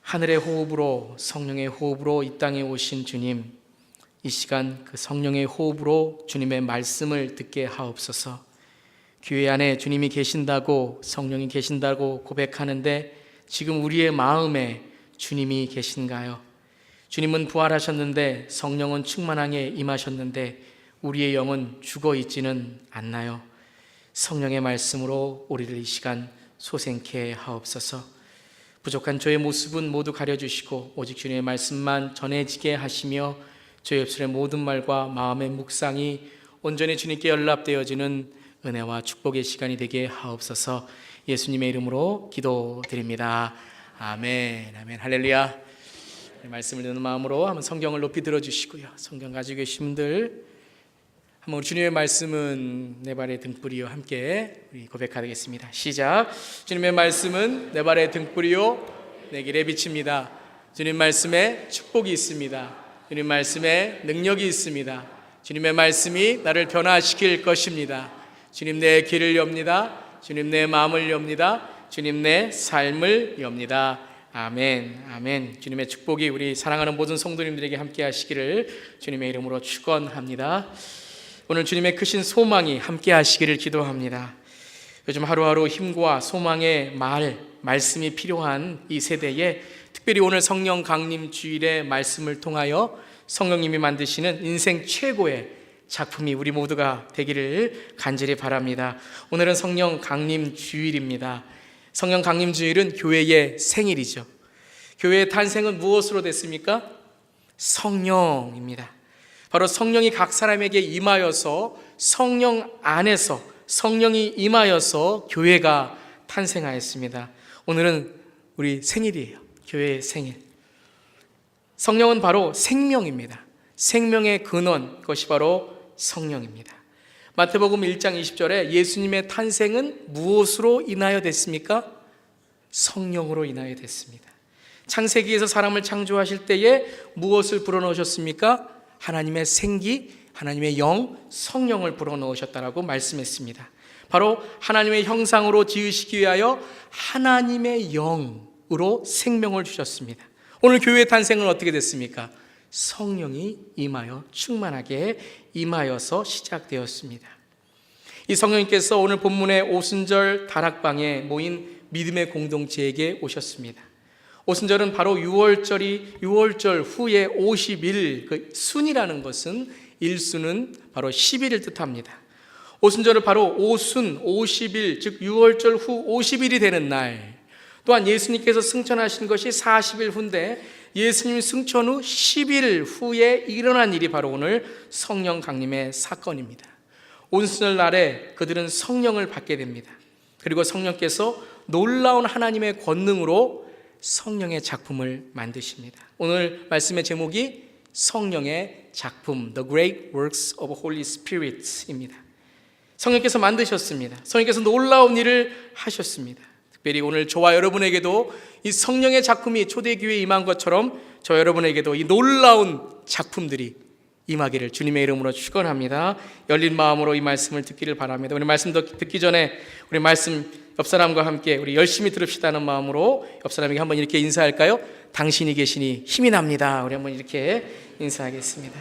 하늘의 호흡으로, 성령의 호흡으로 이 땅에 오신 주님, 이 시간 그 성령의 호흡으로 주님의 말씀을 듣게 하옵소서. 교회 안에 주님이 계신다고, 성령이 계신다고 고백하는데 지금 우리의 마음에 주님이 계신가요? 주님은 부활하셨는데, 성령은 충만하게 임하셨는데 우리의 영은 죽어 있지는 않나요? 성령의 말씀으로 우리를 이 시간 소생케 하옵소서. 부족한 저의 모습은 모두 가려주시고 오직 주님의 말씀만 전해지게 하시며 저의 입술의 모든 말과 마음의 묵상이 온전히 주님께 연락되어지는 은혜와 축복의 시간이 되게 하옵소서. 예수님의 이름으로 기도드립니다. 아멘. 아멘. 할렐루야. 말씀을 듣는 마음으로 한번 성경을 높이 들어주시고요. 성경 가지고 계신 분들 한번 주님의 말씀은 내 발의 등불이요 함께 우리 고백하겠습니다. 시작. 주님의 말씀은 내 발의 등불이요 내 길에 비칩니다. 주님 말씀에 축복이 있습니다. 주님 말씀에 능력이 있습니다. 주님의 말씀이 나를 변화시킬 것입니다. 주님 내 길을 엽니다. 주님 내 마음을 엽니다. 주님 내 삶을 엽니다. 아멘. 아멘. 주님의 축복이 우리 사랑하는 모든 성도님들에게 함께 하시기를 주님의 이름으로 축원합니다. 오늘 주님의 크신 소망이 함께 하시기를 기도합니다. 요즘 하루하루 힘과 소망의 말씀이 필요한 이 세대에 특별히 오늘 성령 강림 주일의 말씀을 통하여 성령님이 만드시는 인생 최고의 작품이 우리 모두가 되기를 간절히 바랍니다. 오늘은 성령 강림 주일입니다. 성령 강림 주일은 교회의 생일이죠. 교회의 탄생은 무엇으로 됐습니까? 성령입니다. 바로 성령이 각 사람에게 임하여서 성령 안에서 성령이 임하여서 교회가 탄생하였습니다. 오늘은 우리 생일이에요. 교회의 생일. 성령은 바로 생명입니다. 생명의 근원, 그것이 바로 성령입니다. 마태복음 1장 20절에 예수님의 탄생은 무엇으로 인하여 됐습니까? 성령으로 인하여 됐습니다. 창세기에서 사람을 창조하실 때에 무엇을 불어넣으셨습니까? 하나님의 생기, 하나님의 영, 성령을 불어넣으셨다라고 말씀했습니다. 바로 하나님의 형상으로 지으시기 위하여 하나님의 영으로 생명을 주셨습니다. 오늘 교회의 탄생은 어떻게 됐습니까? 성령이 임하여 충만하게 임하여서 시작되었습니다. 이 성령님께서 오늘 본문의 오순절 다락방에 모인 믿음의 공동체에게 오셨습니다. 오순절은 바로 유월절 후에 50일, 그 순이라는 것은 일순은 바로 10일을 뜻합니다. 오순절은 바로 오순 50일, 즉 유월절 후 50일이 되는 날, 또한 예수님께서 승천하신 것이 40일 후인데 예수님 승천 후 10일 후에 일어난 일이 바로 오늘 성령 강림의 사건입니다. 오순절 날에 그들은 성령을 받게 됩니다. 그리고 성령께서 놀라운 하나님의 권능으로 성령의 작품을 만드십니다. 오늘 말씀의 제목이 성령의 작품, The Great Works of Holy Spirit입니다. 성령께서 만드셨습니다. 성령께서 놀라운 일을 하셨습니다. 특별히 오늘 저와 여러분에게도 이 성령의 작품이 초대교회에 임한 것처럼 저 여러분에게도 이 놀라운 작품들이 임하기를 주님의 이름으로 축원합니다. 열린 마음으로 이 말씀을 듣기를 바랍니다. 우리 말씀 듣기 전에 우리 말씀 옆 사람과 함께 우리 열심히 들읍시다는 마음으로 옆 사람에게 한번 이렇게 인사할까요? 당신이 계시니 힘이 납니다. 우리 한번 이렇게 인사하겠습니다.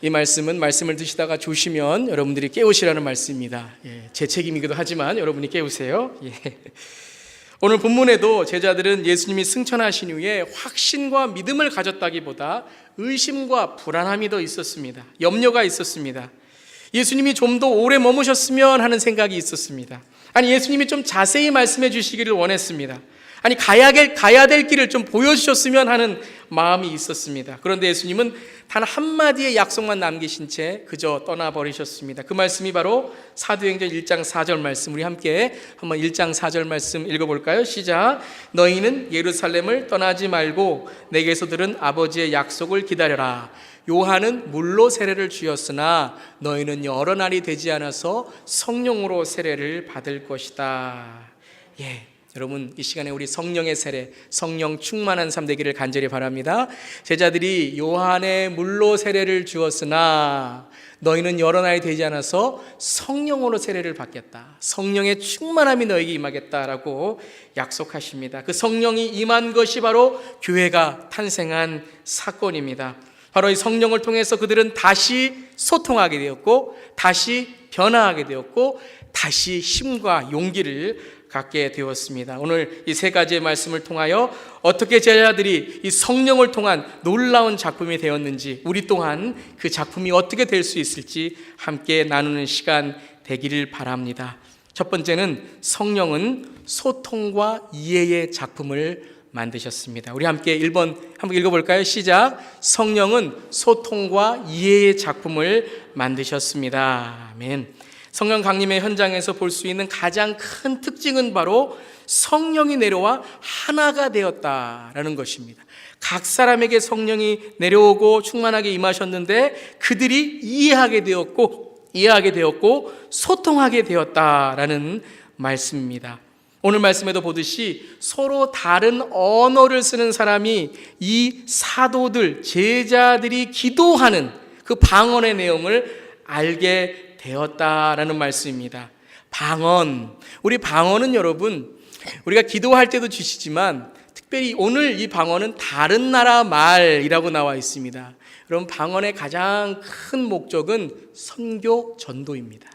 이 말씀을 드시다가 주시면 여러분들이 깨우시라는 말씀입니다. 제 책임이기도 하지만 여러분이 깨우세요. 오늘 본문에도 제자들은 예수님이 승천하신 후에 확신과 믿음을 가졌다기보다 의심과 불안함이 더 있었습니다. 염려가 있었습니다. 예수님이 좀 더 오래 머무셨으면 하는 생각이 있었습니다. 아니, 예수님이 좀 자세히 말씀해 주시기를 원했습니다. 아니, 가야 될 길을 좀 보여주셨으면 하는 마음이 있었습니다. 그런데 예수님은 단 한마디의 약속만 남기신 채 그저 떠나버리셨습니다. 그 말씀이 바로 사도행전 1장 4절 말씀, 우리 함께 한번 1장 4절 말씀 읽어볼까요? 시작. 너희는 예루살렘을 떠나지 말고 내게서 들은 아버지의 약속을 기다려라. 요한은 물로 세례를 주었으나 너희는 여러 날이 되지 않아서 성령으로 세례를 받을 것이다. 여러분, 이 시간에 우리 성령의 세례, 성령 충만한 삶 되기를 간절히 바랍니다. 제자들이 요한의 물로 세례를 주었으나 너희는 여러 날이 되지 않아서 성령으로 세례를 받겠다. 성령의 충만함이 너에게 임하겠다라고 약속하십니다. 그 성령이 임한 것이 바로 교회가 탄생한 사건입니다. 바로 이 성령을 통해서 그들은 다시 소통하게 되었고, 다시 변화하게 되었고, 다시 힘과 용기를 갖게 되었습니다. 오늘 이 세 가지의 말씀을 통하여 어떻게 제자들이 이 성령을 통한 놀라운 작품이 되었는지, 우리 또한 그 작품이 어떻게 될 수 있을지 함께 나누는 시간 되기를 바랍니다. 첫 번째는 성령은 소통과 이해의 작품을 만드셨습니다. 우리 함께 1번 한번 읽어볼까요? 시작. 성령은 소통과 이해의 작품을 만드셨습니다. 아멘. 성령 강림의 현장에서 볼 수 있는 가장 큰 특징은 바로 성령이 내려와 하나가 되었다라는 것입니다. 각 사람에게 성령이 내려오고 충만하게 임하셨는데 그들이 이해하게 되었고 소통하게 되었다라는 말씀입니다. 오늘 말씀에도 보듯이 서로 다른 언어를 쓰는 사람이 이 사도들, 제자들이 기도하는 그 방언의 내용을 알게 되었다라는 말씀입니다. 방언, 우리 방언은 여러분, 우리가 기도할 때도 주시지만 특별히 오늘 이 방언은 다른 나라 말이라고 나와 있습니다. 여러분, 방언의 가장 큰 목적은 선교 전도입니다.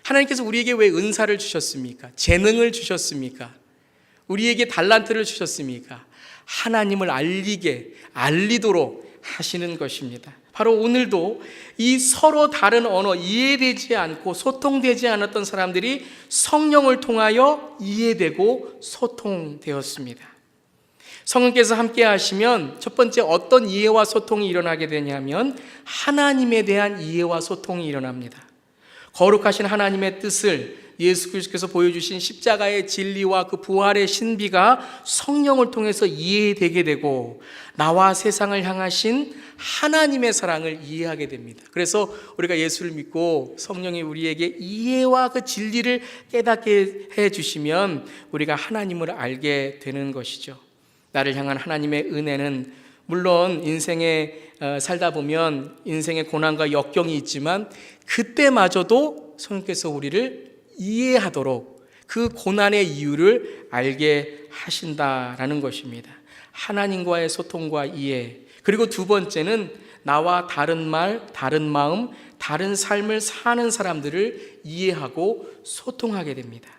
하나님께서 우리에게 왜 은사를 주셨습니까? 재능을 주셨습니까? 우리에게 달란트를 주셨습니까? 하나님을 알리도록 하시는 것입니다. 바로 오늘도 이 서로 다른 언어, 이해되지 않고 소통되지 않았던 사람들이 성령을 통하여 이해되고 소통되었습니다. 성령께서 함께 하시면 첫 번째 어떤 이해와 소통이 일어나게 되냐면 하나님에 대한 이해와 소통이 일어납니다. 거룩하신 하나님의 뜻을 예수 그리스도께서 보여주신 십자가의 진리와 그 부활의 신비가 성령을 통해서 이해되게 되고 나와 세상을 향하신 하나님의 사랑을 이해하게 됩니다. 그래서 우리가 예수를 믿고 성령이 우리에게 이해와 그 진리를 깨닫게 해주시면 우리가 하나님을 알게 되는 것이죠. 나를 향한 하나님의 은혜는 물론 인생에 살다 보면 인생의 고난과 역경이 있지만 그때마저도 성령께서 우리를 이해하도록 그 고난의 이유를 알게 하신다라는 것입니다. 하나님과의 소통과 이해. 그리고 두 번째는 나와 다른 말, 다른 마음, 다른 삶을 사는 사람들을 이해하고 소통하게 됩니다.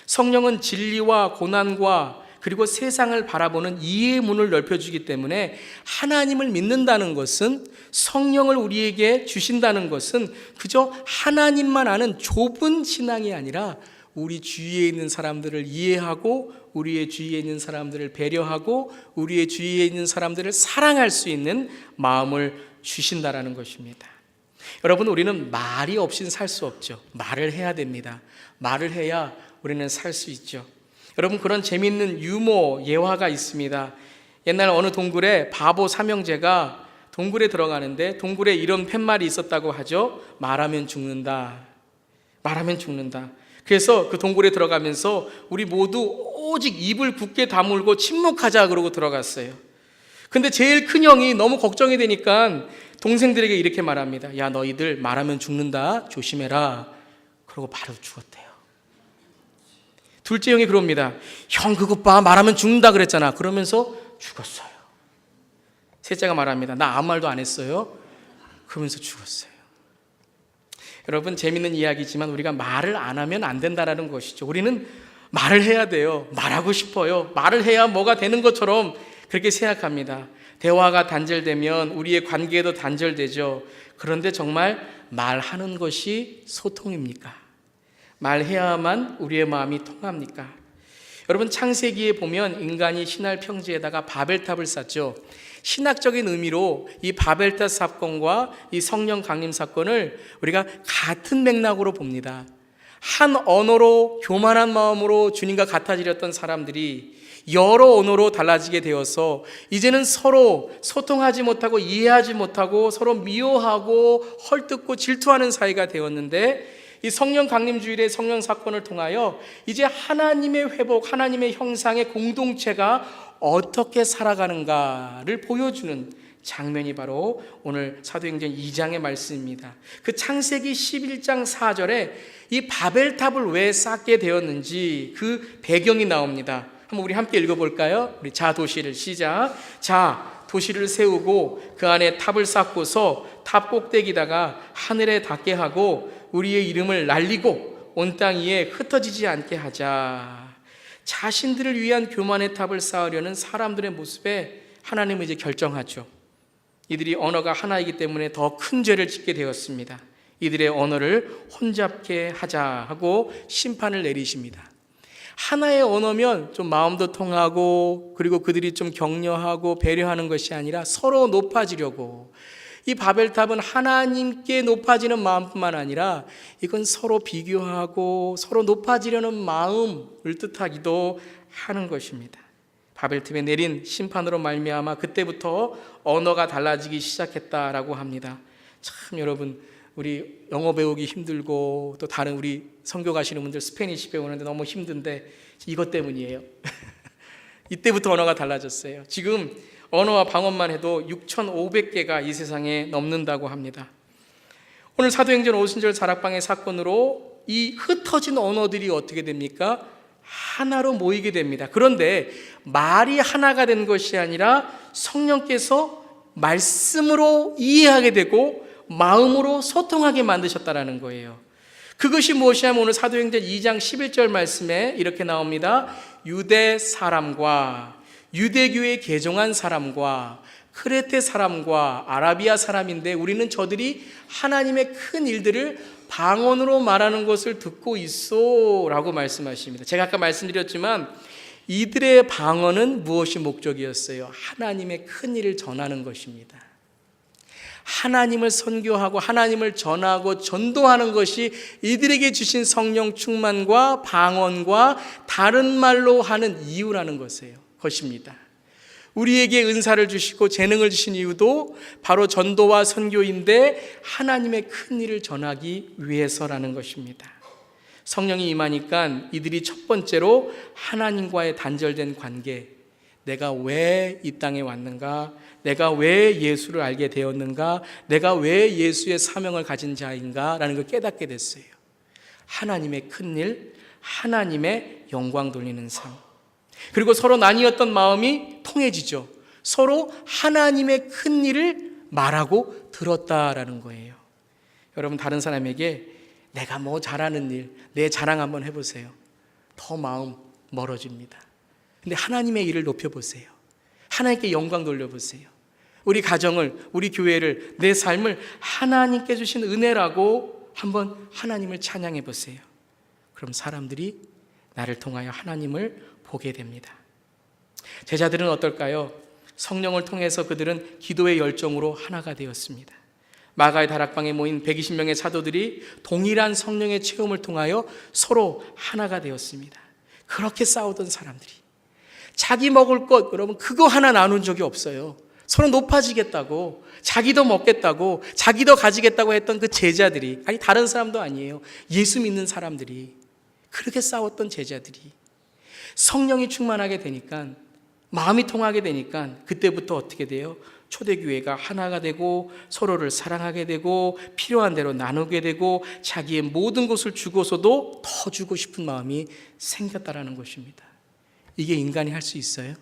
성령은 진리와 고난과 그리고 세상을 바라보는 이해의 문을 넓혀주기 때문에 하나님을 믿는다는 것은, 성령을 우리에게 주신다는 것은 그저 하나님만 아는 좁은 신앙이 아니라 우리 주위에 있는 사람들을 이해하고 우리의 주위에 있는 사람들을 배려하고 우리의 주위에 있는 사람들을 사랑할 수 있는 마음을 주신다라는 것입니다. 여러분, 우리는 말이 없이는 살 수 없죠. 말을 해야 됩니다. 말을 해야 우리는 살 수 있죠. 여러분, 그런 재미있는 유머 예화가 있습니다. 옛날 어느 동굴에 바보 삼형제가 동굴에 들어가는데 동굴에 이런 팻말이 있었다고 하죠. 말하면 죽는다. 말하면 죽는다. 그래서 그 동굴에 들어가면서 우리 모두 오직 입을 굳게 다물고 침묵하자 그러고 들어갔어요. 근데 제일 큰 형이 너무 걱정이 되니까 동생들에게 이렇게 말합니다. 야, 너희들 말하면 죽는다. 조심해라. 그러고 바로 죽었대요. 둘째 형이 그럽니다. 형, 그것 봐. 말하면 죽는다 그랬잖아. 그러면서 죽었어요. 셋째가 말합니다. 나 아무 말도 안 했어요. 그러면서 죽었어요. 여러분, 재밌는 이야기지만 우리가 말을 안 하면 안 된다는 것이죠. 우리는 말을 해야 돼요. 말하고 싶어요. 말을 해야 뭐가 되는 것처럼 그렇게 생각합니다. 대화가 단절되면 우리의 관계도 단절되죠. 그런데 정말 말하는 것이 소통입니까? 말해야만 우리의 마음이 통합니까? 여러분, 창세기에 보면 인간이 신할 평지에다가 바벨탑을 쌓죠. 신학적인 의미로 이 바벨탑 사건과 이 성령 강림 사건을 우리가 같은 맥락으로 봅니다. 한 언어로 교만한 마음으로 주님과 같아지렸던 사람들이 여러 언어로 달라지게 되어서 이제는 서로 소통하지 못하고 이해하지 못하고 서로 미워하고 헐뜯고 질투하는 사이가 되었는데 이 성령 강림 주일의 성령 사건을 통하여 이제 하나님의 회복, 하나님의 형상의 공동체가 어떻게 살아가는가를 보여주는 장면이 바로 오늘 사도행전 2장의 말씀입니다. 그 창세기 11장 4절에 이 바벨탑을 왜 쌓게 되었는지 그 배경이 나옵니다. 한번 우리 함께 읽어볼까요? 우리 자 도시를 시작. 자 도시를 세우고 그 안에 탑을 쌓고서 탑 꼭대기다가 하늘에 닿게 하고 우리의 이름을 날리고 온 땅 위에 흩어지지 않게 하자. 자신들을 위한 교만의 탑을 쌓으려는 사람들의 모습에 하나님은 이제 결정하죠. 이들이 언어가 하나이기 때문에 더 큰 죄를 짓게 되었습니다. 이들의 언어를 혼잡게 하자 하고 심판을 내리십니다. 하나의 언어면 좀 마음도 통하고 그리고 그들이 좀 격려하고 배려하는 것이 아니라 서로 높아지려고, 이 바벨탑은 하나님께 높아지는 마음뿐만 아니라 이건 서로 비교하고 서로 높아지려는 마음을 뜻하기도 하는 것입니다. 바벨탑에 내린 심판으로 말미암아 그때부터 언어가 달라지기 시작했다라고 합니다. 참 여러분, 우리 영어 배우기 힘들고 또 다른 우리 선교 가시는 분들 스페니시 배우는데 너무 힘든데 이것 때문이에요. 이때부터 언어가 달라졌어요. 지금 언어와 방언만 해도 6,500개가 이 세상에 넘는다고 합니다. 오늘 사도행전 오순절 자락방의 사건으로 이 흩어진 언어들이 어떻게 됩니까? 하나로 모이게 됩니다. 그런데 말이 하나가 된 것이 아니라 성령께서 말씀으로 이해하게 되고 마음으로 소통하게 만드셨다라는 거예요. 그것이 무엇이냐면 오늘 사도행전 2장 11절 말씀에 이렇게 나옵니다. 유대 사람과 유대교에 개종한 사람과 크레테 사람과 아라비아 사람인데 우리는 저들이 하나님의 큰 일들을 방언으로 말하는 것을 듣고 있어 라고 말씀하십니다. 제가 아까 말씀드렸지만 이들의 방언은 무엇이 목적이었어요? 하나님의 큰 일을 전하는 것입니다. 하나님을 선교하고 하나님을 전하고 전도하는 것이 이들에게 주신 성령 충만과 방언과 다른 말로 하는 이유라는 것입니다. 우리에게 은사를 주시고 재능을 주신 이유도 바로 전도와 선교인데 하나님의 큰 일을 전하기 위해서라는 것입니다. 성령이 임하니까 이들이 첫 번째로 하나님과의 단절된 관계, 내가 왜 이 땅에 왔는가? 내가 왜 예수를 알게 되었는가? 내가 왜 예수의 사명을 가진 자인가? 라는 걸 깨닫게 됐어요. 하나님의 큰 일, 하나님의 영광 돌리는 삶. 그리고 서로 나뉘었던 마음이 통해지죠. 서로 하나님의 큰 일을 말하고 들었다라는 거예요. 여러분, 다른 사람에게 내가 뭐 잘하는 일, 내 자랑 한번 해보세요. 더 마음 멀어집니다. 근데 하나님의 일을 높여보세요. 하나님께 영광 돌려보세요. 우리 가정을, 우리 교회를, 내 삶을 하나님께 주신 은혜라고 한번 하나님을 찬양해 보세요. 그럼 사람들이 나를 통하여 하나님을 보게 됩니다. 제자들은 어떨까요? 성령을 통해서 그들은 기도의 열정으로 하나가 되었습니다. 마가의 다락방에 모인 120명의 사도들이 동일한 성령의 체험을 통하여 서로 하나가 되었습니다. 그렇게 싸우던 사람들이 자기 먹을 것, 여러분 그거 하나 나눈 적이 없어요. 서로 높아지겠다고, 자기도 먹겠다고, 자기도 가지겠다고 했던 그 제자들이, 아니 다른 사람도 아니에요. 예수 믿는 사람들이, 그렇게 싸웠던 제자들이 성령이 충만하게 되니까, 마음이 통하게 되니까 그때부터 어떻게 돼요? 초대교회가 하나가 되고 서로를 사랑하게 되고 필요한 대로 나누게 되고 자기의 모든 것을 주고서도 더 주고 싶은 마음이 생겼다라는 것입니다. 이게 인간이 할 수 있어요?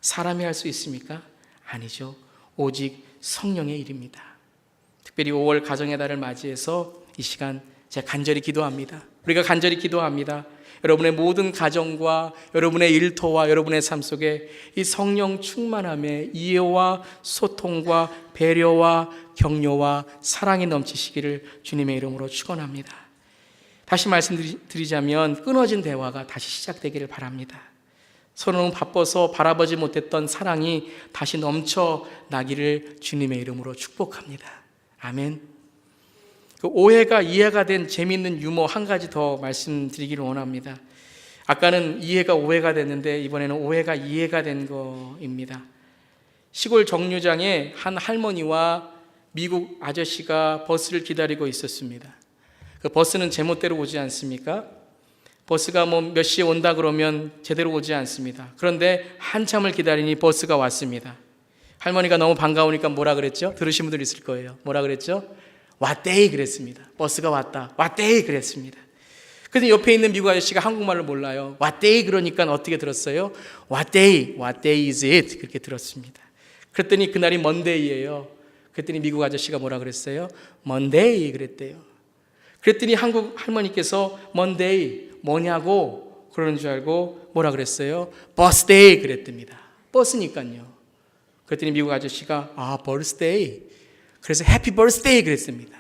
사람이 할 수 있습니까? 아니죠. 오직 성령의 일입니다. 특별히 5월 가정의 달을 맞이해서 이 시간 제가 간절히 기도합니다. 우리가 간절히 기도합니다. 여러분의 모든 가정과 여러분의 일터와 여러분의 삶 속에 이 성령 충만함의 이해와 소통과 배려와 격려와 사랑이 넘치시기를 주님의 이름으로 축원합니다. 다시 말씀드리자면 끊어진 대화가 다시 시작되기를 바랍니다. 서로는 바빠서 바라보지 못했던 사랑이 다시 넘쳐나기를 주님의 이름으로 축복합니다. 아멘. 그 오해가 이해가 된 재미있는 유머 한 가지 더 말씀드리기를 원합니다. 아까는 이해가 오해가 됐는데 이번에는 오해가 이해가 된 거입니다. 시골 정류장에 한 할머니와 미국 아저씨가 버스를 기다리고 있었습니다. 그 버스는 제멋대로 오지 않습니까? 버스가 뭐 몇 시에 온다 그러면 제대로 오지 않습니다. 그런데 한참을 기다리니 버스가 왔습니다. 할머니가 너무 반가우니까 뭐라 그랬죠? 들으신 분들 있을 거예요. 뭐라 그랬죠? 왔데이 그랬습니다. 버스가 왔다. 왔데이 그랬습니다. 그래서 옆에 있는 미국 아저씨가 한국말을 몰라요. 왔데이 그러니까 어떻게 들었어요? what day is it? 그렇게 들었습니다. 그랬더니 그날이 먼데이예요. 그랬더니 미국 아저씨가 뭐라 그랬어요? 먼데이 그랬대요. 그랬더니 한국 할머니께서 먼데이 뭐냐고 그러는 줄 알고 뭐라 그랬어요? 버스데이 그랬답니다. 버스니까요. 그랬더니 미국 아저씨가 버스데이 그래서 해피 버스데이 그랬습니다.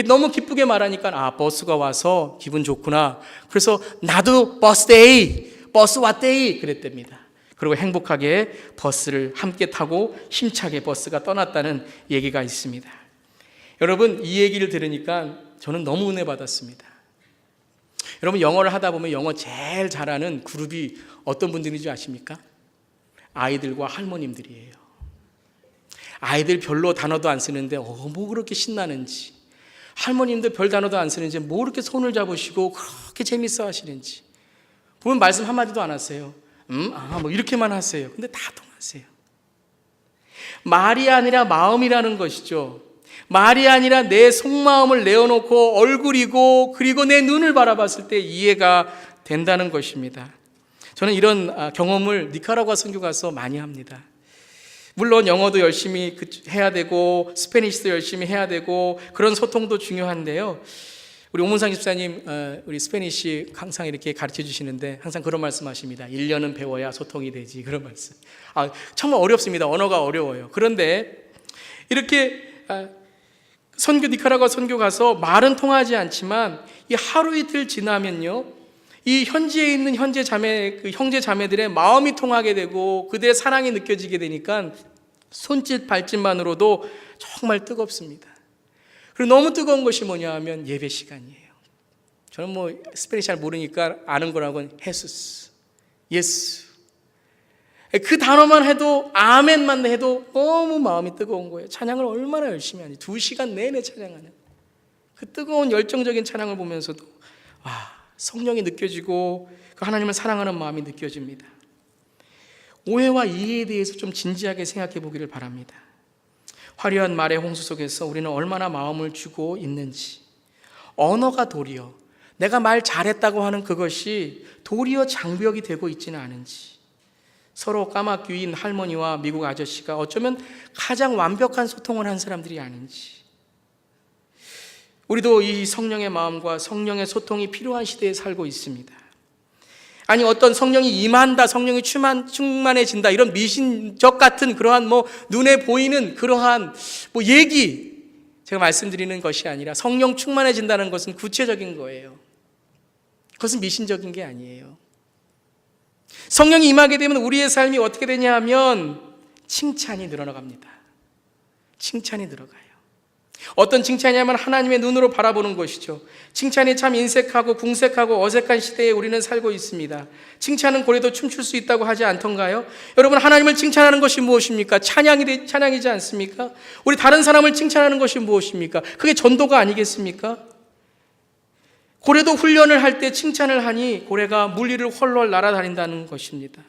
너무 기쁘게 말하니까 버스가 와서 기분 좋구나. 그래서 나도 버스데이 버스 왔데이 그랬답니다. 그리고 행복하게 버스를 함께 타고 힘차게 버스가 떠났다는 얘기가 있습니다. 여러분 이 얘기를 들으니까 저는 너무 은혜 받았습니다. 여러분 영어를 하다 보면 영어 제일 잘하는 그룹이 어떤 분들인지 아십니까? 아이들과 할머님들이에요. 아이들 별로 단어도 안 쓰는데 뭐 그렇게 신나는지, 할머님들 별 단어도 안 쓰는지 뭐 그렇게 손을 잡으시고 그렇게 재밌어 하시는지. 보면 말씀 한마디도 안 하세요. 뭐 이렇게만 하세요. 근데 다 통하세요. 말이 아니라 마음이라는 것이죠. 말이 아니라 내 속마음을 내어놓고 얼굴이고 그리고 내 눈을 바라봤을 때 이해가 된다는 것입니다. 저는 이런 경험을 니카라과 선교 가서 많이 합니다. 물론 영어도 열심히 해야 되고 스페니시도 열심히 해야 되고 그런 소통도 중요한데요. 우리 오문상 집사님 우리 스페니시 항상 이렇게 가르쳐 주시는데 항상 그런 말씀 하십니다. 1년은 배워야 소통이 되지. 그런 말씀. 정말 어렵습니다. 언어가 어려워요. 그런데 이렇게 니카라과 선교 가서 말은 통하지 않지만 이 하루 이틀 지나면요, 이 현지에 있는 형제 자매들의 마음이 통하게 되고 그들의 사랑이 느껴지게 되니까 손짓 발짓만으로도 정말 뜨겁습니다. 그리고 너무 뜨거운 것이 뭐냐 하면 예배 시간이에요. 저는 뭐 스페니시 잘 모르니까 아는 거라고는 헤수스, 예수. 그 단어만 해도 아멘만 해도 너무 마음이 뜨거운 거예요. 찬양을 얼마나 열심히 하는지 2시간 내내 찬양하는 그 뜨거운 열정적인 찬양을 보면서도 성령이 느껴지고 그 하나님을 사랑하는 마음이 느껴집니다. 오해와 이해에 대해서 좀 진지하게 생각해 보기를 바랍니다. 화려한 말의 홍수 속에서 우리는 얼마나 마음을 주고 있는지, 언어가 도리어 내가 말 잘했다고 하는 그것이 도리어 장벽이 되고 있지는 않은지, 서로 까맣귀인 할머니와 미국 아저씨가 어쩌면 가장 완벽한 소통을 한 사람들이 아닌지, 우리도 이 성령의 마음과 성령의 소통이 필요한 시대에 살고 있습니다. 아니 어떤 성령이 임한다, 성령이 충만해진다 이런 미신적 같은 그러한 눈에 보이는 그러한 얘기, 제가 말씀드리는 것이 아니라 성령 충만해진다는 것은 구체적인 거예요. 그것은 미신적인 게 아니에요. 성령이 임하게 되면 우리의 삶이 어떻게 되냐 하면 칭찬이 늘어나갑니다. 칭찬이 들어가요. 어떤 칭찬이냐면 하나님의 눈으로 바라보는 것이죠. 칭찬이 참 인색하고 궁색하고 어색한 시대에 우리는 살고 있습니다. 칭찬은 고래도 춤출 수 있다고 하지 않던가요? 여러분 하나님을 칭찬하는 것이 무엇입니까? 찬양이지 않습니까? 우리 다른 사람을 칭찬하는 것이 무엇입니까? 그게 전도가 아니겠습니까? 고래도 훈련을 할 때 칭찬을 하니 고래가 물 위를 헐헐 날아다닌다는 것입니다.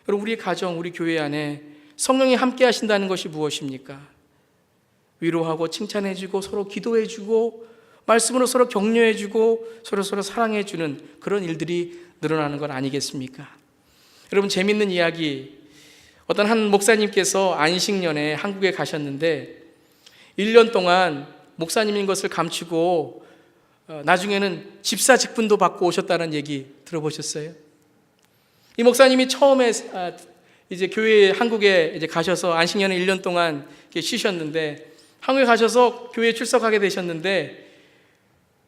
여러분 우리 가정, 우리 교회 안에 성령이 함께 하신다는 것이 무엇입니까? 위로하고 칭찬해주고 서로 기도해주고 말씀으로 서로 격려해주고 서로 사랑해주는 그런 일들이 늘어나는 건 아니겠습니까? 여러분 재밌는 이야기, 어떤 한 목사님께서 안식년에 한국에 가셨는데 1년 동안 목사님인 것을 감추고 나중에는 집사 직분도 받고 오셨다는 얘기 들어보셨어요? 이 목사님이 처음에 이제 교회 한국에 이제 가셔서 안식년에 1년 동안 쉬셨는데 한국에 가셔서 교회에 출석하게 되셨는데,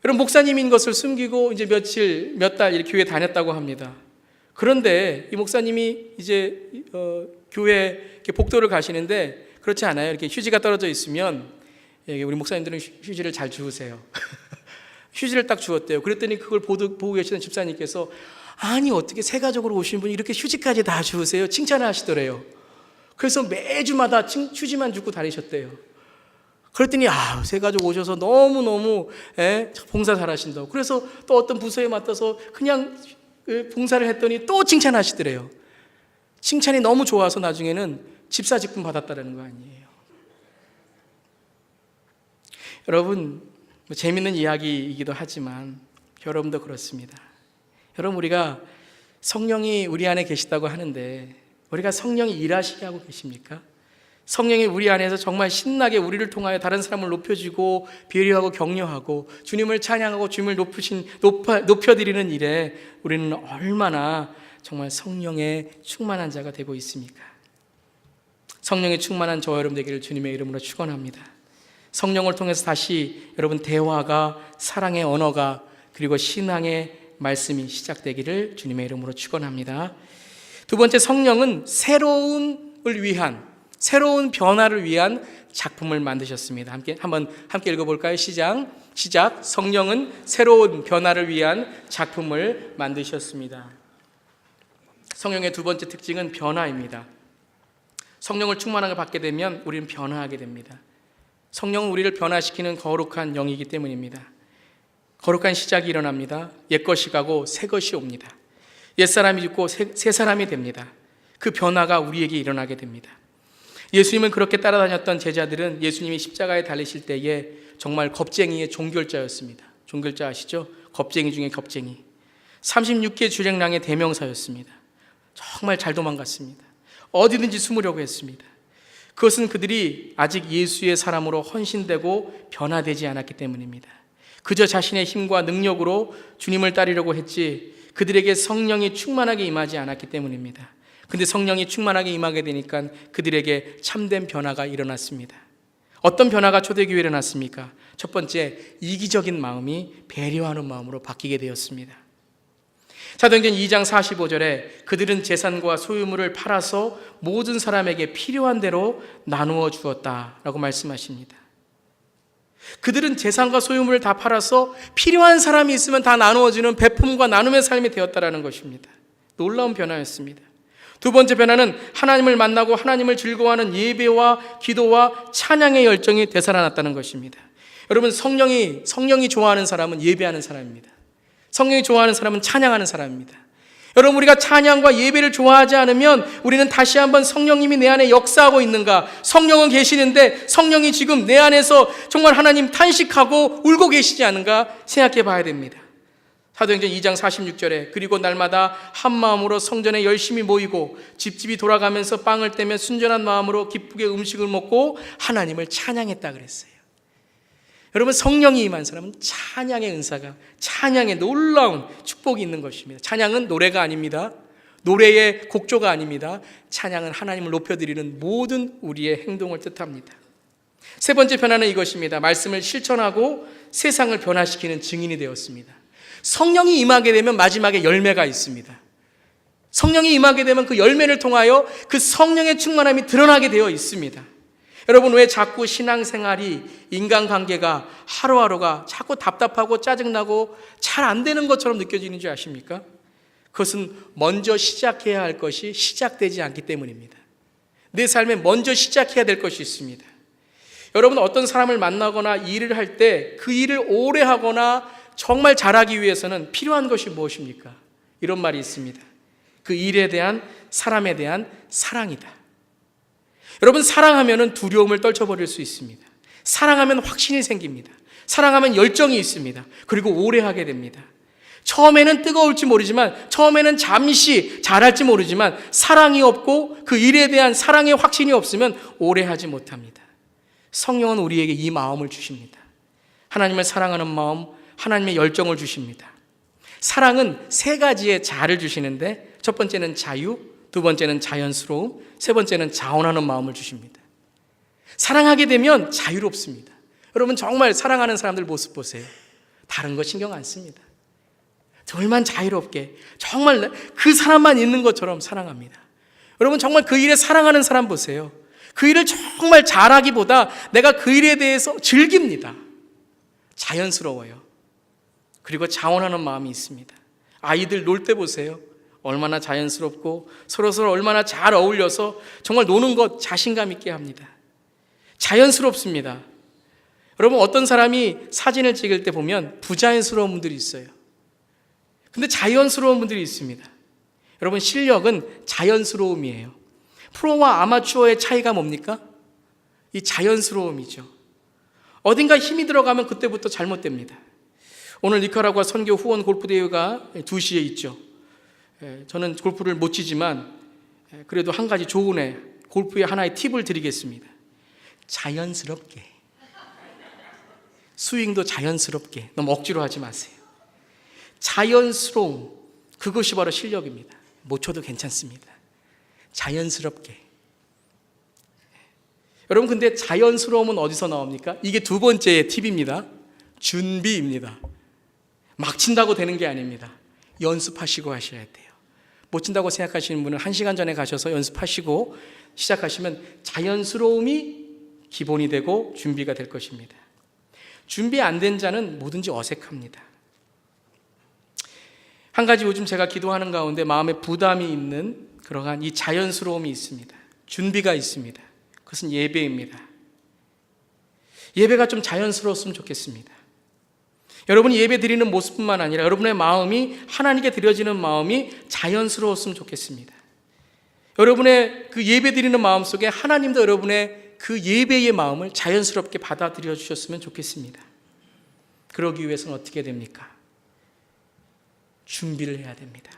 여러분 목사님인 것을 숨기고 이제 몇 달 이렇게 교회 다녔다고 합니다. 그런데 이 목사님이 이제 교회 복도를 가시는데 그렇지 않아요. 이렇게 휴지가 떨어져 있으면 우리 목사님들은 휴지를 잘 주우세요. 휴지를 딱 주었대요. 그랬더니 그걸 보고 계시던 집사님께서 아니 어떻게 새 가족으로 오신 분이 이렇게 휴지까지 다 주우세요? 칭찬을 하시더래요. 그래서 매주마다 휴지만 주고 다니셨대요. 그랬더니 새 가족 오셔서 너무너무 봉사 잘하신다고. 그래서 또 어떤 부서에 맡아서 그냥 봉사를 했더니 또 칭찬하시더래요. 칭찬이 너무 좋아서 나중에는 집사직분 받았다는 거 아니에요. 여러분, 재밌는 이야기이기도 하지만 여러분도 그렇습니다. 여러분, 우리가 성령이 우리 안에 계시다고 하는데 우리가 성령이 일하시게 하고 계십니까? 성령이 우리 안에서 정말 신나게 우리를 통하여 다른 사람을 높여주고 배려하고 격려하고 주님을 찬양하고 주님을 높여드리는 일에 우리는 얼마나 정말 성령에 충만한 자가 되고 있습니까? 성령에 충만한 저와 여러분 되기를 주님의 이름으로 축원합니다. 성령을 통해서 다시 여러분 대화가, 사랑의 언어가, 그리고 신앙의 말씀이 시작되기를 주님의 이름으로 축원합니다. 두 번째, 성령은 새로운 변화를 위한 작품을 만드셨습니다. 함께 읽어볼까요? 시작. 성령은 새로운 변화를 위한 작품을 만드셨습니다. 성령의 두 번째 특징은 변화입니다. 성령을 충만하게 받게 되면 우리는 변화하게 됩니다. 성령은 우리를 변화시키는 거룩한 영이기 때문입니다. 거룩한 시작이 일어납니다. 옛것이 가고 새것이 옵니다. 옛사람이 죽고 새 사람이 됩니다. 그 변화가 우리에게 일어나게 됩니다. 예수님을 그렇게 따라다녔던 제자들은 예수님이 십자가에 달리실 때에 정말 겁쟁이의 종결자였습니다. 종결자 아시죠? 겁쟁이 중에 겁쟁이. 36개 주랭랑의 대명사였습니다. 정말 잘 도망갔습니다. 어디든지 숨으려고 했습니다. 그것은 그들이 아직 예수의 사람으로 헌신되고 변화되지 않았기 때문입니다. 그저 자신의 힘과 능력으로 주님을 따르려고 했지 그들에게 성령이 충만하게 임하지 않았기 때문입니다. 근데 성령이 충만하게 임하게 되니까 그들에게 참된 변화가 일어났습니다. 어떤 변화가 초대교회에 일어났습니까? 첫 번째, 이기적인 마음이 배려하는 마음으로 바뀌게 되었습니다. 사도행전 2장 45절에 그들은 재산과 소유물을 팔아서 모든 사람에게 필요한 대로 나누어 주었다라고 말씀하십니다. 그들은 재산과 소유물을 다 팔아서 필요한 사람이 있으면 다 나누어주는 베품과 나눔의 삶이 되었다라는 것입니다. 놀라운 변화였습니다. 두 번째 변화는 하나님을 만나고 하나님을 즐거워하는 예배와 기도와 찬양의 열정이 되살아났다는 것입니다. 여러분, 성령이 좋아하는 사람은 예배하는 사람입니다. 성령이 좋아하는 사람은 찬양하는 사람입니다. 여러분, 우리가 찬양과 예배를 좋아하지 않으면 우리는 다시 한번 성령님이 내 안에 역사하고 있는가, 성령은 계시는데 성령이 지금 내 안에서 정말 하나님 탄식하고 울고 계시지 않은가 생각해 봐야 됩니다. 사도행전 2장 46절에 그리고 날마다 한 마음으로 성전에 열심히 모이고 집집이 돌아가면서 빵을 떼며 순전한 마음으로 기쁘게 음식을 먹고 하나님을 찬양했다 그랬어요. 여러분, 성령이 임한 사람은 찬양의 은사가, 찬양의 놀라운 축복이 있는 것입니다. 찬양은 노래가 아닙니다. 노래의 곡조가 아닙니다. 찬양은 하나님을 높여드리는 모든 우리의 행동을 뜻합니다. 세 번째 변화는 이것입니다. 말씀을 실천하고 세상을 변화시키는 증인이 되었습니다. 성령이 임하게 되면 마지막에 열매가 있습니다. 성령이 임하게 되면 그 열매를 통하여 그 성령의 충만함이 드러나게 되어 있습니다. 여러분, 왜 자꾸 신앙생활이, 인간관계가 하루하루가 자꾸 답답하고 짜증나고 잘 안 되는 것처럼 느껴지는지 아십니까? 그것은 먼저 시작해야 할 것이 시작되지 않기 때문입니다. 내 삶에 먼저 시작해야 될 것이 있습니다. 여러분, 어떤 사람을 만나거나 일을 할 때 그 일을 오래 하거나 정말 잘하기 위해서는 필요한 것이 무엇입니까? 이런 말이 있습니다. 그 일에 대한, 사람에 대한 사랑이다. 여러분, 사랑하면 두려움을 떨쳐버릴 수 있습니다. 사랑하면 확신이 생깁니다. 사랑하면 열정이 있습니다. 그리고 오래 하게 됩니다. 처음에는 뜨거울지 모르지만, 처음에는 잠시 잘할지 모르지만 사랑이 없고 그 일에 대한 사랑의 확신이 없으면 오래 하지 못합니다. 성령은 우리에게 이 마음을 주십니다. 하나님을 사랑하는 마음, 하나님의 열정을 주십니다. 사랑은 세 가지의 자를 주시는데 첫 번째는 자유, 두 번째는 자연스러움, 세 번째는 자원하는 마음을 주십니다. 사랑하게 되면 자유롭습니다. 여러분, 정말 사랑하는 사람들 모습 보세요. 다른 거 신경 안 씁니다. 정말 자유롭게, 정말 그 사람만 있는 것처럼 사랑합니다. 여러분, 정말 그 일에 사랑하는 사람 보세요. 그 일을 정말 잘하기보다 내가 그 일에 대해서 즐깁니다. 자연스러워요. 그리고 자원하는 마음이 있습니다. 아이들 놀 때 보세요. 얼마나 자연스럽고 서로서로 얼마나 잘 어울려서 정말 노는 것 자신감 있게 합니다. 자연스럽습니다. 여러분, 어떤 사람이 사진을 찍을 때 보면 부자연스러운 분들이 있어요. 근데 자연스러운 분들이 있습니다. 여러분, 실력은 자연스러움이에요. 프로와 아마추어의 차이가 뭡니까? 이 자연스러움이죠. 어딘가 힘이 들어가면 그때부터 잘못됩니다. 오늘 니카라구아 선교 후원 골프 대회가 2시에 있죠. 저는 골프를 못 치지만 그래도 한 가지 좋은 골프의 하나의 팁을 드리겠습니다. 자연스럽게, 스윙도 자연스럽게, 너무 억지로 하지 마세요. 자연스러움, 그것이 바로 실력입니다. 못 쳐도 괜찮습니다. 자연스럽게. 여러분, 근데 자연스러움은 어디서 나옵니까? 이게 두 번째 팁입니다. 준비입니다. 막 친다고 되는 게 아닙니다. 연습하시고 하셔야 돼요. 못 친다고 생각하시는 분은 1시간 전에 가셔서 연습하시고 시작하시면 자연스러움이 기본이 되고 준비가 될 것입니다. 준비 안 된 자는 뭐든지 어색합니다. 한 가지 요즘 제가 기도하는 가운데 마음에 부담이 있는 그러한 이 자연스러움이 있습니다. 준비가 있습니다. 그것은 예배입니다. 예배가 좀 자연스러웠으면 좋겠습니다. 여러분이 예배 드리는 모습뿐만 아니라 여러분의 마음이 하나님께 드려지는 마음이 자연스러웠으면 좋겠습니다. 여러분의 그 예배 드리는 마음 속에 하나님도 여러분의 그 예배의 마음을 자연스럽게 받아들여 주셨으면 좋겠습니다. 그러기 위해서는 어떻게 됩니까? 준비를 해야 됩니다.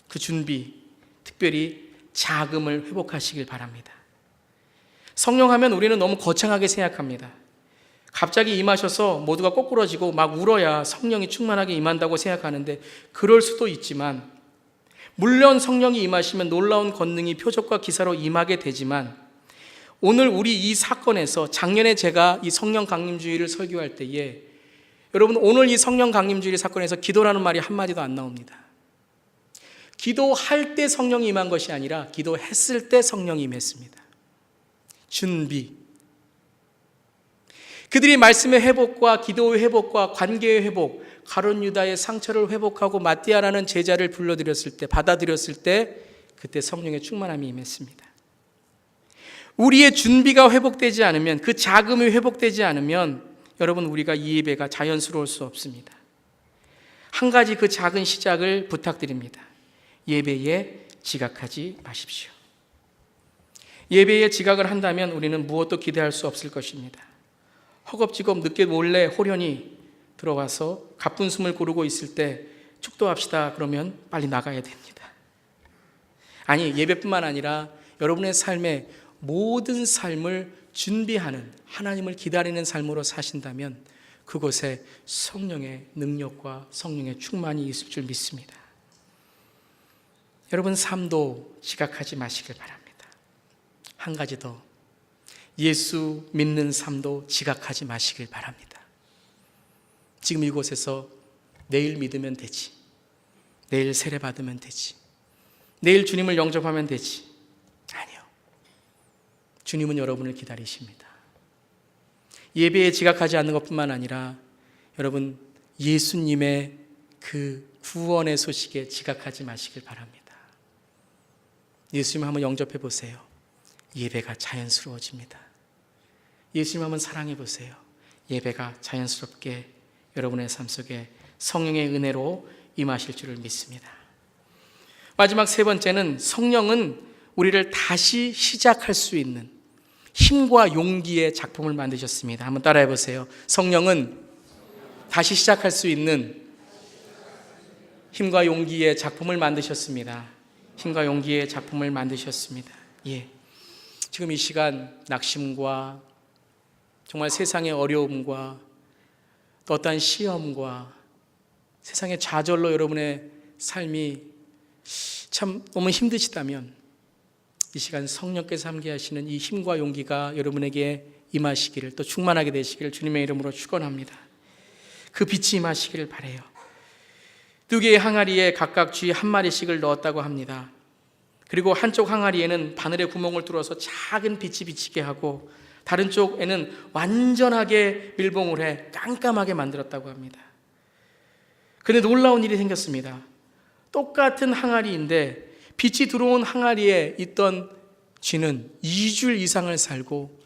그 준비, 특별히 자금을 회복하시길 바랍니다. 성령하면 우리는 너무 거창하게 생각합니다. 갑자기 임하셔서 모두가 꼬꾸러지고 막 울어야 성령이 충만하게 임한다고 생각하는데 그럴 수도 있지만, 물론 성령이 임하시면 놀라운 권능이 표적과 기사로 임하게 되지만, 오늘 우리 이 사건에서 작년에 제가 이 성령 강림주의를 설교할 때에 여러분, 오늘 이 성령 강림주의 사건에서 기도라는 말이 한마디도 안 나옵니다. 기도할 때 성령이 임한 것이 아니라 기도했을 때 성령이 임했습니다. 준비. 그들이 말씀의 회복과 기도의 회복과 관계의 회복, 가룟 유다의 상처를 회복하고 마띠아라는 제자를 불러들였을 때, 받아들였을 때 그때 성령의 충만함이 임했습니다. 우리의 준비가 회복되지 않으면, 그 자금이 회복되지 않으면 여러분, 우리가 이 예배가 자연스러울 수 없습니다. 한 가지 그 작은 시작을 부탁드립니다. 예배에 지각하지 마십시오. 예배에 지각을 한다면 우리는 무엇도 기대할 수 없을 것입니다. 허겁지겁 늦게 몰래 호련히 들어와서 가쁜 숨을 고르고 있을 때 축도합시다 그러면 빨리 나가야 됩니다. 아니, 예배뿐만 아니라 여러분의 삶의 모든 삶을 준비하는, 하나님을 기다리는 삶으로 사신다면 그곳에 성령의 능력과 성령의 충만이 있을 줄 믿습니다. 여러분, 삶도 지각하지 마시길 바랍니다. 한 가지 더, 예수 믿는 삶도 지각하지 마시길 바랍니다. 지금 이곳에서 내일 믿으면 되지, 내일 세례 받으면 되지, 내일 주님을 영접하면 되지. 아니요. 주님은 여러분을 기다리십니다. 예배에 지각하지 않는 것뿐만 아니라 여러분, 예수님의 그 구원의 소식에 지각하지 마시길 바랍니다. 예수님 한번 영접해 보세요. 예배가 자연스러워집니다. 예수님 한번 사랑해 보세요. 예배가 자연스럽게 여러분의 삶 속에 성령의 은혜로 임하실 줄을 믿습니다. 마지막 세 번째는, 성령은 우리를 다시 시작할 수 있는 힘과 용기의 작품을 만드셨습니다. 한번 따라해 보세요. 성령은 다시 시작할 수 있는 힘과 용기의 작품을 만드셨습니다. 힘과 용기의 작품을 만드셨습니다. 예. 지금 이 시간 낙심과 정말 세상의 어려움과 또 어떠한 시험과 세상의 좌절로 여러분의 삶이 참 너무 힘드시다면 이 시간 성령께서 함께 하시는 이 힘과 용기가 여러분에게 임하시기를, 또 충만하게 되시기를 주님의 이름으로 축원합니다. 그 빛이 임하시기를 바라요. 2개의 항아리에 각각 쥐 1마리씩을 넣었다고 합니다. 그리고 한쪽 항아리에는 바늘에 구멍을 뚫어서 작은 빛이 비치게 하고 다른 쪽에는 완전하게 밀봉을 해 깜깜하게 만들었다고 합니다. 그런데 놀라운 일이 생겼습니다. 똑같은 항아리인데 빛이 들어온 항아리에 있던 쥐는 2주 이상을 살고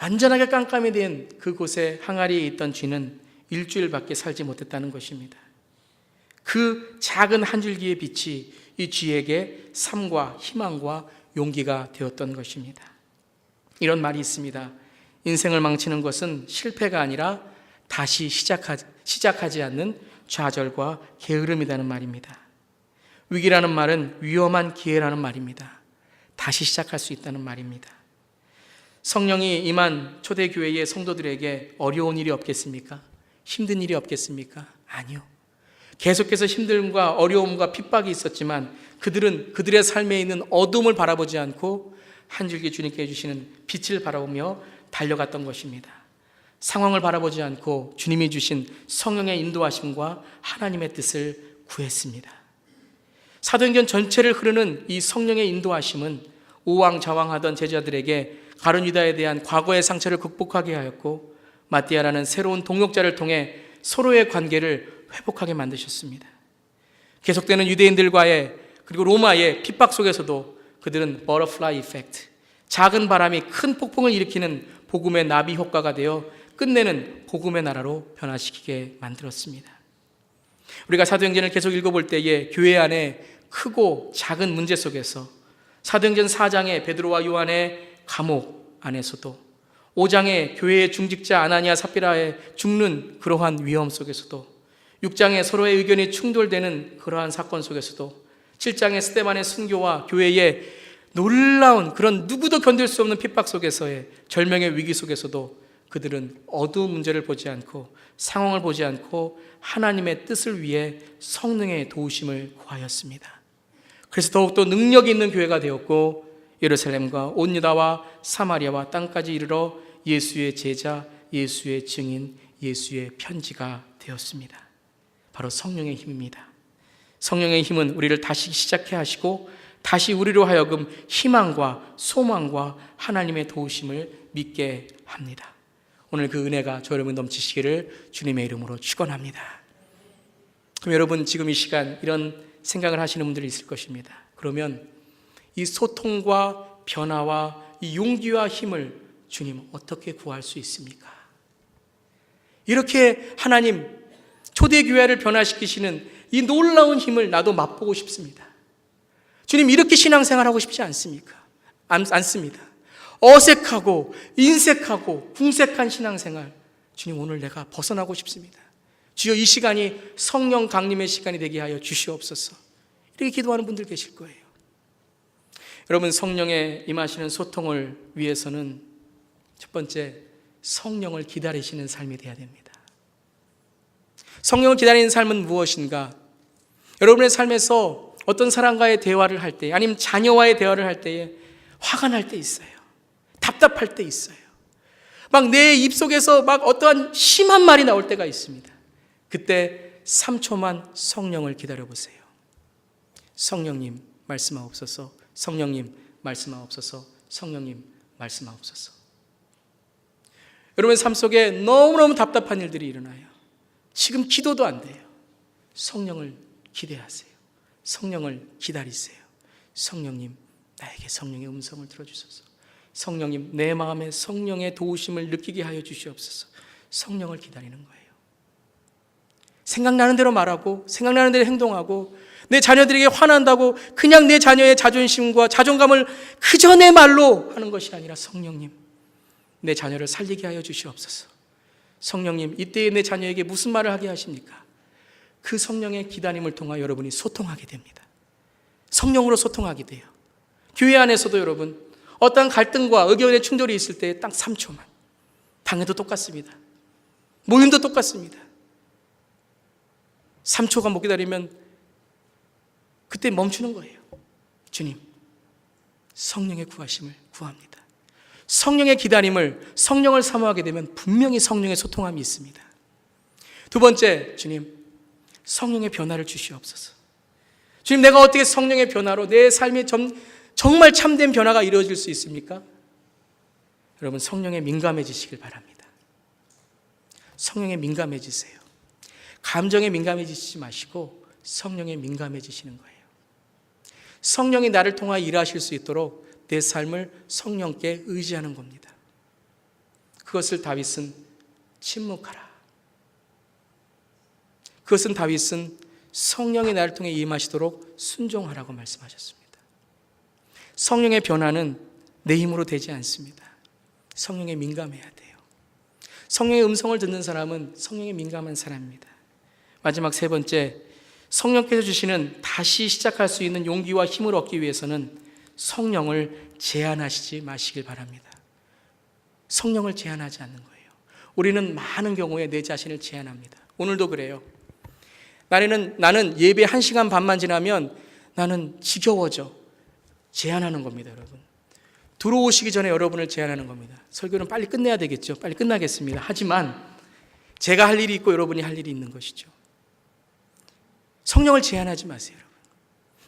완전하게 깜깜이 된 그곳에 항아리에 있던 쥐는 일주일밖에 살지 못했다는 것입니다. 그 작은 한 줄기의 빛이 이 쥐에게 삶과 희망과 용기가 되었던 것입니다. 이런 말이 있습니다. 인생을 망치는 것은 실패가 아니라 다시 시작하지 않는 좌절과 게으름이라는 말입니다. 위기라는 말은 위험한 기회라는 말입니다. 다시 시작할 수 있다는 말입니다. 성령이 임한 초대교회의 성도들에게 어려운 일이 없겠습니까? 힘든 일이 없겠습니까? 아니요. 계속해서 힘듦과 어려움과 핍박이 있었지만 그들은 그들의 삶에 있는 어둠을 바라보지 않고 한 줄기 주님께 주시는 빛을 바라보며 달려갔던 것입니다. 상황을 바라보지 않고 주님이 주신 성령의 인도하심과 하나님의 뜻을 구했습니다. 사도행전 전체를 흐르는 이 성령의 인도하심은 우왕좌왕하던 제자들에게 가룟 유다에 대한 과거의 상처를 극복하게 하였고 마띠아라는 새로운 동역자를 통해 서로의 관계를 회복하게 만드셨습니다. 계속되는 유대인들과의 그리고 로마의 핍박 속에서도 그들은 버터플라이 이펙트, 작은 바람이 큰 폭풍을 일으키는 복음의 나비 효과가 되어 끝내는 복음의 나라로 변화시키게 만들었습니다. 우리가 사도행전을 계속 읽어볼 때에 교회 안에 크고 작은 문제 속에서 사도행전 4장의 베드로와 요한의 감옥 안에서도 5장의 교회의 중직자 아나니아 삽비라의 죽는 그러한 위험 속에서도 6장의 서로의 의견이 충돌되는 그러한 사건 속에서도 7장의 스데반의 순교와 교회의 놀라운 그런 누구도 견딜 수 없는 핍박 속에서의 절명의 위기 속에서도 그들은 어두운 문제를 보지 않고 상황을 보지 않고 하나님의 뜻을 위해 성령의 도우심을 구하였습니다. 그래서 더욱더 능력이 있는 교회가 되었고 예루살렘과 온 유다와 사마리아와 땅까지 이르러 예수의 제자, 예수의 증인, 예수의 편지가 되었습니다. 바로 성령의 힘입니다. 성령의 힘은 우리를 다시 시작해 하시고 다시 우리로 하여금 희망과 소망과 하나님의 도우심을 믿게 합니다. 오늘 그 은혜가 저 여러분 넘치시기를 주님의 이름으로 축원합니다. 그럼 여러분 지금 이 시간 이런 생각을 하시는 분들이 있을 것입니다. 그러면 이 소통과 변화와 이 용기와 힘을 주님 어떻게 구할 수 있습니까? 이렇게 하나님 초대교회를 변화시키시는 이 놀라운 힘을 나도 맛보고 싶습니다. 주님 이렇게 신앙생활하고 싶지 않습니까? 않습니다. 어색하고 인색하고 궁색한 신앙생활 주님 오늘 내가 벗어나고 싶습니다. 주여 이 시간이 성령 강림의 시간이 되게 하여 주시옵소서. 이렇게 기도하는 분들 계실 거예요. 여러분 성령의 임하시는 소통을 위해서는 첫 번째 성령을 기다리시는 삶이 되어야 됩니다. 성령을 기다리는 삶은 무엇인가? 여러분의 삶에서 어떤 사람과의 대화를 할 때 아니면 자녀와의 대화를 할 때에 화가 날 때 있어요. 답답할 때 있어요. 막 내 입속에서 막 어떠한 심한 말이 나올 때가 있습니다. 그때 3초만 성령을 기다려보세요. 성령님 말씀하옵소서. 성령님 말씀하옵소서. 성령님 말씀하옵소서. 여러분 삶 속에 너무너무 답답한 일들이 일어나요. 지금 기도도 안 돼요. 성령을 기대하세요. 성령을 기다리세요. 성령님 나에게 성령의 음성을 들어주소서. 성령님 내 마음에 성령의 도우심을 느끼게 하여 주시옵소서. 성령을 기다리는 거예요. 생각나는 대로 말하고 생각나는 대로 행동하고 내 자녀들에게 화난다고 그냥 내 자녀의 자존심과 자존감을 그저 내 말로 하는 것이 아니라 성령님 내 자녀를 살리게 하여 주시옵소서. 성령님 이때에 내 자녀에게 무슨 말을 하게 하십니까? 그 성령의 기다림을 통하여 여러분이 소통하게 됩니다. 성령으로 소통하게 돼요. 교회 안에서도 여러분 어떤 갈등과 의견의 충돌이 있을 때 딱 3초만 당회도 똑같습니다. 모임도 똑같습니다. 3초간 못 기다리면 그때 멈추는 거예요. 주님 성령의 구하심을 구합니다. 성령의 기다림을 성령을 사모하게 되면 분명히 성령의 소통함이 있습니다. 두 번째 주님 성령의 변화를 주시옵소서. 주님 내가 어떻게 성령의 변화로 내 삶에 정말 참된 변화가 이루어질 수 있습니까? 여러분 성령에 민감해지시길 바랍니다. 성령에 민감해지세요. 감정에 민감해지시지 마시고 성령에 민감해지시는 거예요. 성령이 나를 통하여 일하실 수 있도록 내 삶을 성령께 의지하는 겁니다. 그것을 다윗은 침묵하라. 그것은 다윗은 성령이 나를 통해 임하시도록 순종하라고 말씀하셨습니다. 성령의 변화는 내 힘으로 되지 않습니다. 성령에 민감해야 돼요. 성령의 음성을 듣는 사람은 성령에 민감한 사람입니다. 마지막 세 번째, 성령께서 주시는 다시 시작할 수 있는 용기와 힘을 얻기 위해서는 성령을 제한하시지 마시길 바랍니다. 성령을 제한하지 않는 거예요. 우리는 많은 경우에 내 자신을 제한합니다. 오늘도 그래요. 나는 예배 1시간 반만 지나면 나는 지겨워져. 제한하는 겁니다, 여러분. 들어오시기 전에 여러분을 제한하는 겁니다. 설교는 빨리 끝내야 되겠죠. 빨리 끝나겠습니다. 하지만 제가 할 일이 있고 여러분이 할 일이 있는 것이죠. 성령을 제한하지 마세요, 여러분.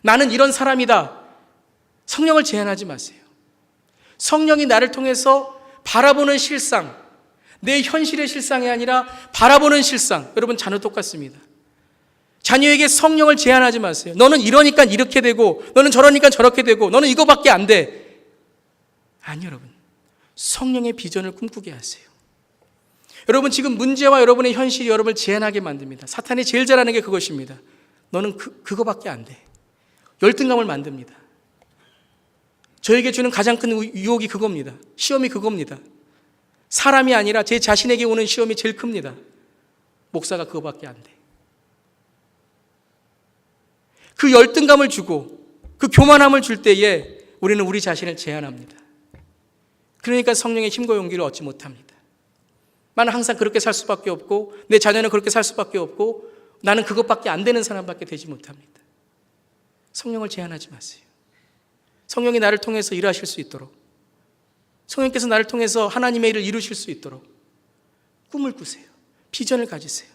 나는 이런 사람이다. 성령을 제한하지 마세요. 성령이 나를 통해서 바라보는 실상, 내 현실의 실상이 아니라 바라보는 실상. 여러분, 자녀 똑같습니다. 자녀에게 성령을 제한하지 마세요. 너는 이러니까 이렇게 되고, 너는 저러니까 저렇게 되고, 너는 이거밖에 안 돼. 아니, 여러분. 성령의 비전을 꿈꾸게 하세요. 여러분, 지금 문제와 여러분의 현실이 여러분을 제한하게 만듭니다. 사탄이 제일 잘하는 게 그것입니다. 너는 그거밖에 안 돼. 열등감을 만듭니다. 저에게 주는 가장 큰 유혹이 그겁니다. 시험이 그겁니다. 사람이 아니라 제 자신에게 오는 시험이 제일 큽니다. 목사가 그거밖에 안 돼. 그 열등감을 주고 그 교만함을 줄 때에 우리는 우리 자신을 제한합니다. 그러니까 성령의 힘과 용기를 얻지 못합니다. 나는 항상 그렇게 살 수밖에 없고 내 자녀는 그렇게 살 수밖에 없고 나는 그것밖에 안 되는 사람밖에 되지 못합니다. 성령을 제한하지 마세요. 성령이 나를 통해서 일하실 수 있도록, 성령께서 나를 통해서 하나님의 일을 이루실 수 있도록 꿈을 꾸세요. 비전을 가지세요.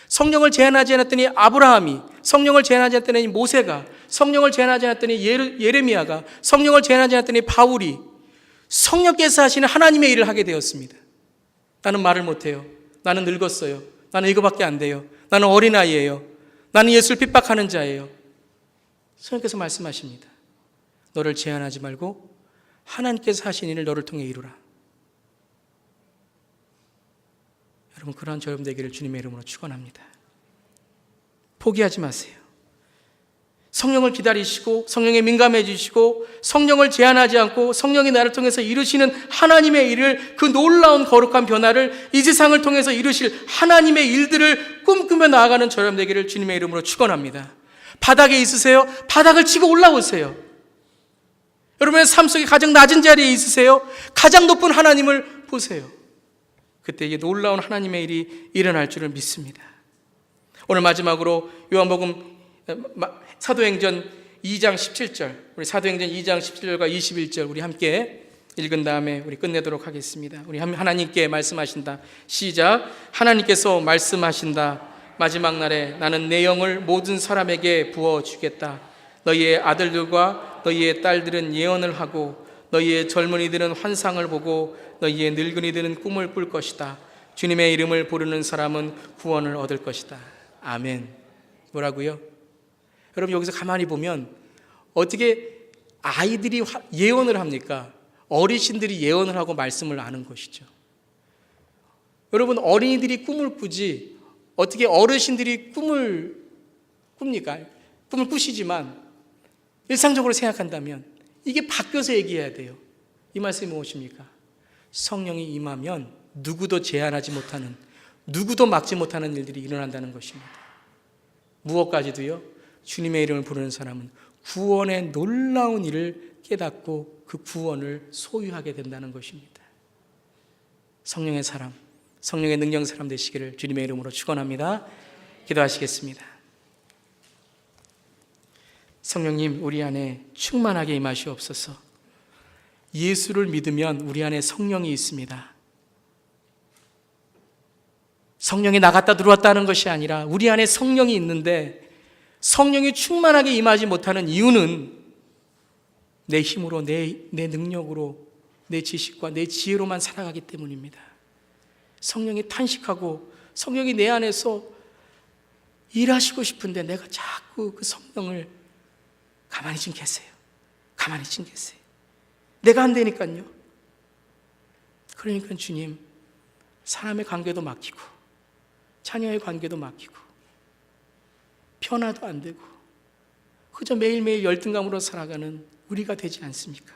성령을 제한하지 않았더니 아브라함이, 성령을 제한하지 않았더니 모세가, 성령을 제한하지 않았더니 예레미야가, 성령을 제한하지 않았더니 바울이 성령께서 하시는 하나님의 일을 하게 되었습니다. 나는 말을 못해요. 나는 늙었어요. 나는 이거밖에 안 돼요. 나는 어린아이예요. 나는 예수를 핍박하는 자예요. 성령께서 말씀하십니다. 너를 제한하지 말고 하나님께서 하신 일을 너를 통해 이루라. 여러분, 그러한 저 여러분 되기를 주님의 이름으로 축원합니다. 포기하지 마세요. 성령을 기다리시고 성령에 민감해지시고 성령을 제한하지 않고 성령이 나를 통해서 이루시는 하나님의 일을, 그 놀라운 거룩한 변화를 이 세상을 통해서 이루실 하나님의 일들을 꿈꾸며 나아가는 저 여러분 되기를 주님의 이름으로 축원합니다. 바닥에 있으세요? 바닥을 치고 올라오세요. 여러분의 삶 속에 가장 낮은 자리에 있으세요? 가장 높은 하나님을 보세요. 그때 이게 놀라운 하나님의 일이 일어날 줄을 믿습니다. 오늘 마지막으로 요한복음 사도행전 2장 17절, 우리 사도행전 2장 17절과 21절 우리 함께 읽은 다음에 우리 끝내도록 하겠습니다. 우리 하나님께 말씀하신다. 시작. 하나님께서 말씀하신다. 마지막 날에 나는 내 영을 모든 사람에게 부어주겠다. 너희의 아들들과 너희의 딸들은 예언을 하고 너희의 젊은이들은 환상을 보고 너희의 늙은이들은 꿈을 꿀 것이다. 주님의 이름을 부르는 사람은 구원을 얻을 것이다. 아멘. 뭐라고요? 여러분, 여기서 가만히 보면 어떻게 아이들이 예언을 합니까? 어르신들이 예언을 하고 말씀을 아는 것이죠. 여러분, 어린이들이 꿈을 꾸지 어떻게 어르신들이 꿈을 꿉니까? 꿈을 꾸시지만 일상적으로 생각한다면 이게 바뀌어서 얘기해야 돼요. 이 말씀이 무엇입니까? 성령이 임하면 누구도 제한하지 못하는, 누구도 막지 못하는 일들이 일어난다는 것입니다. 무엇까지도요? 주님의 이름을 부르는 사람은 구원의 놀라운 일을 깨닫고 그 구원을 소유하게 된다는 것입니다. 성령의 사람, 성령의 능력 사람 되시기를 주님의 이름으로 축원합니다. 기도하시겠습니다. 성령님, 우리 안에 충만하게 임하시옵소서. 예수를 믿으면 우리 안에 성령이 있습니다. 성령이 나갔다 들어왔다 하는 것이 아니라 우리 안에 성령이 있는데 성령이 충만하게 임하지 못하는 이유는 내 힘으로, 내 능력으로, 내 지식과 내 지혜로만 살아가기 때문입니다. 성령이 탄식하고 성령이 내 안에서 일하시고 싶은데 내가 자꾸 그 성령을 가만히 좀 계세요. 가만히 좀 계세요. 내가 안 되니까요. 그러니까 주님, 사람의 관계도 막히고 자녀의 관계도 막히고 변화도 안 되고 그저 매일매일 열등감으로 살아가는 우리가 되지 않습니까?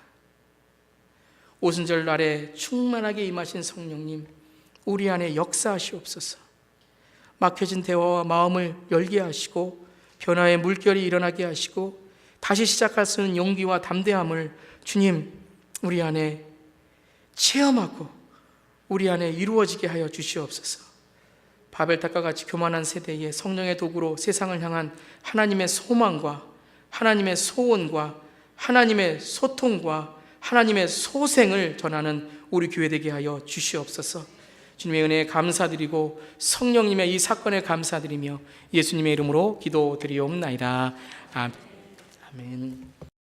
오순절 날에 충만하게 임하신 성령님, 우리 안에 역사하시옵소서. 막혀진 대화와 마음을 열게 하시고 변화의 물결이 일어나게 하시고 다시 시작할 수 있는 용기와 담대함을 주님, 우리 안에 체험하고 우리 안에 이루어지게 하여 주시옵소서. 바벨탑과 같이 교만한 세대에 성령의 도구로 세상을 향한 하나님의 소망과 하나님의 소원과 하나님의 소통과 하나님의 소생을 전하는 우리 교회 되게 하여 주시옵소서. 주님의 은혜에 감사드리고 성령님의 이 사건에 감사드리며 예수님의 이름으로 기도드리옵나이다. 아멘.